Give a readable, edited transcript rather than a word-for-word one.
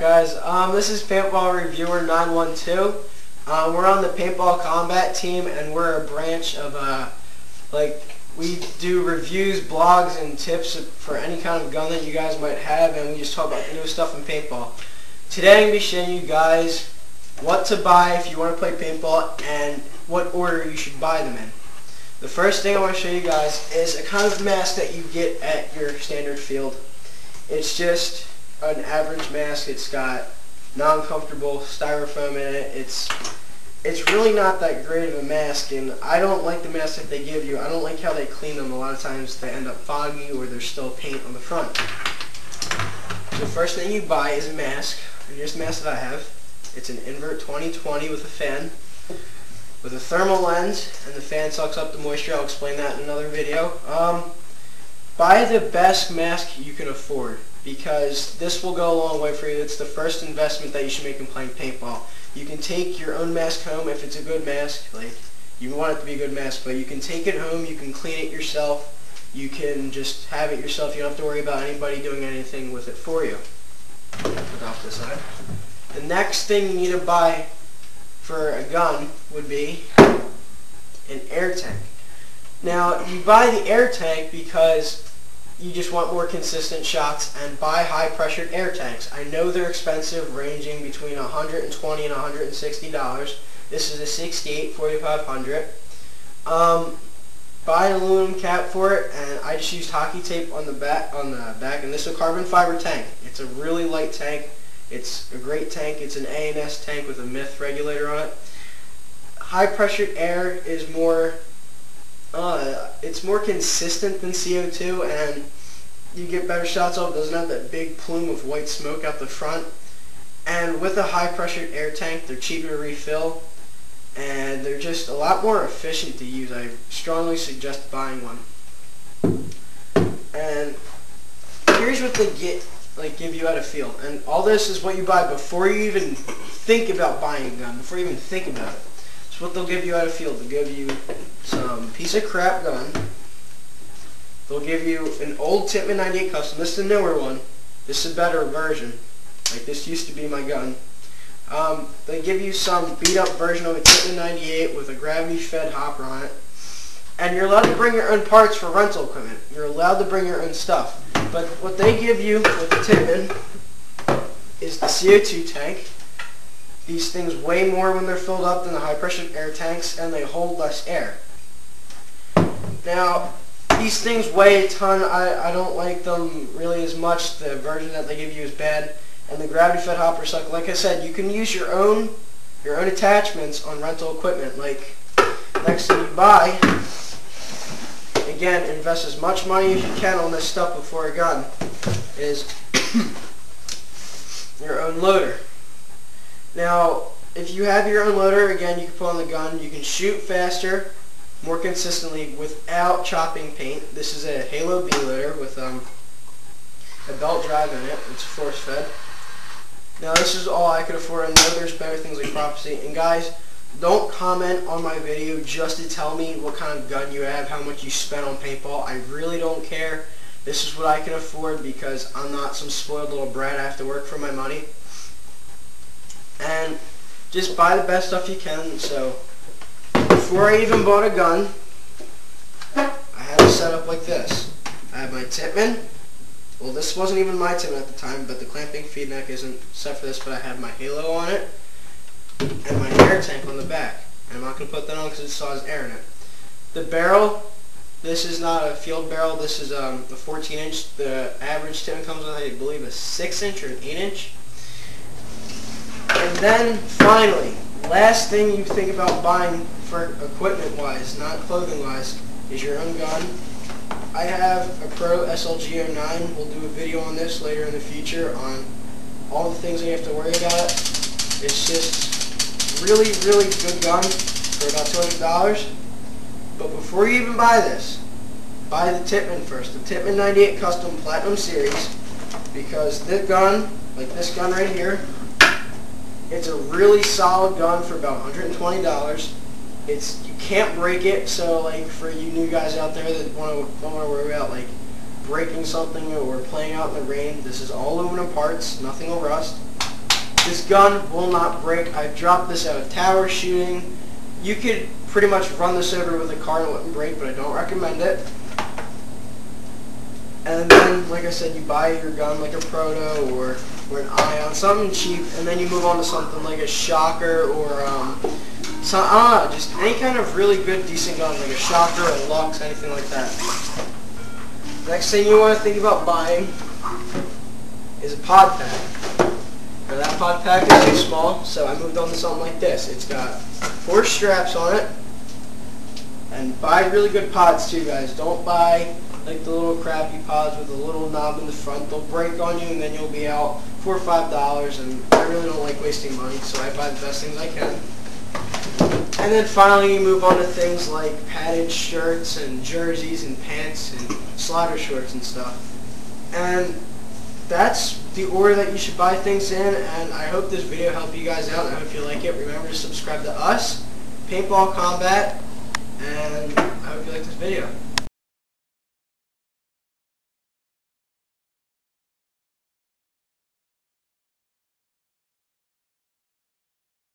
guys, this is Paintball Reviewer 912. We're on the Paintball Combat team, and we're a branch of, we do reviews, blogs, and tips for any kind of gun that you guys might have, and we just talk about the new stuff in paintball. Today I'm going to be showing you guys what to buy if you want to play paintball and what order you should buy them in. The first thing I want to show you guys is a kind of mask that you get at your standard field. It's just an average mask. It's got non-comfortable styrofoam in it. It's really not that great of a mask, and I don't like the mask that they give you. I don't like how they clean them. A lot of times they end up foggy or there's still paint on the front. The first thing you buy is a mask, and here's the mask that I have. It's an Invert 2020 with a fan, with a thermal lens, and the fan sucks up the moisture. I'll explain that in another video. Buy the best mask you can afford, because this will go a long way for you. It's the first investment that you should make in playing paintball. You can take your own mask home if it's a good mask. Like, you want it to be a good mask, but you can take it home, you can clean it yourself, you can just have it yourself. You don't have to worry about anybody doing anything with it for you. Put off this side. The next thing you need to buy for a gun would be an air tank. Now, you buy the air tank because you just want more consistent shots, and buy high-pressured air tanks. I know they're expensive, ranging between $120 and $160. This is a 68 4500. Buy an aluminum cap for it, and I just used hockey tape on the back, and this is a carbon fiber tank. It's a really light tank. It's a great tank. It's an A&S tank with a myth regulator on it. High-pressured air is more it's more consistent than CO2, and you get better shots off. It doesn't have that big plume of white smoke out the front. And with a high pressured air tank, they're cheaper to refill, and they're just a lot more efficient to use. I strongly suggest buying one. And here's what they give you at a field. And all this is what you buy before you even think about buying a gun, before you even think about it. So what they'll give you at a field. They'll give you some piece of crap gun. They'll give you an old Tippmann 98 Custom. This is a newer one. This is a better version. Like, this used to be my gun. They give you some beat up version of a Tippmann 98 with a gravity fed hopper on it. And you're allowed to bring your own parts for rental equipment. You're allowed to bring your own stuff. But what they give you with the Tippmann is the CO2 tank. These things weigh more when they're filled up than the high-pressure air tanks, and they hold less air. Now, these things weigh a ton. I don't like them really as much. The version that they give you is bad, and the gravity-fed hoppers suck. Like I said, you can use your own attachments on rental equipment. Like, next thing you buy, again, invest as much money as you can on this stuff before a gun, is your own loader. Now, if you have your own loader, again, you can put on the gun. You can shoot faster, more consistently, without chopping paint. This is a Halo B loader with a belt drive in it. It's force fed. Now, this is all I could afford. I know there's better things like Prophecy. And guys, don't comment on my video just to tell me what kind of gun you have, how much you spent on paintball. I really don't care. This is what I can afford, because I'm not some spoiled little brat. I have to work for my money. And just buy the best stuff you can. So before I even bought a gun, I had it set up like this. I had my Tippmann. Well, this wasn't even my Tippmann at the time, but the clamping feed neck isn't set for this, but I had my Halo on it and my air tank on the back. And I'm not going to put that on because it still has air in it. The barrel, this is not a field barrel. This is a 14-inch. The average Tippmann comes with, I believe, a 6-inch or an 8-inch. And then, finally, last thing you think about buying for equipment-wise, not clothing-wise, is your own gun. I have a Pro SLG09. We'll do a video on this later in the future on all the things that you have to worry about. It's just really, really good gun for about $200. But before you even buy this, buy the Tippmann first. The Tippmann 98 Custom Platinum Series, because this gun, like this gun right here, it's a really solid gun for about $120. You can't break it, so like for you new guys out there that don't want to worry about like breaking something or playing out in the rain, this is all aluminum parts, nothing will rust. This gun will not break. I dropped this out of tower shooting. You could pretty much run this over with a car and it wouldn't break, but I don't recommend it. And then, like I said, you buy your gun like a Proto or an Ion, something cheap, and then you move on to something like a Shocker or I don't know, just any kind of really good, decent gun, like a Shocker or a Lux, anything like that. Next thing you want to think about buying is a pod pack. Now that pod pack is too small, so I moved on to something like this. It's got 4 straps on it, and buy really good pods too, guys. Don't buy like the little crappy pods with a little knob in the front. They'll break on you and then you'll be out $4 or $5, and I really don't like wasting money, so I buy the best things I can. And then finally you move on to things like padded shirts and jerseys and pants and slider shorts and stuff. And that's the order that you should buy things in, and I hope this video helped you guys out, and I hope you like it. Remember to subscribe to us, Paintball Combat, and I hope you like this video.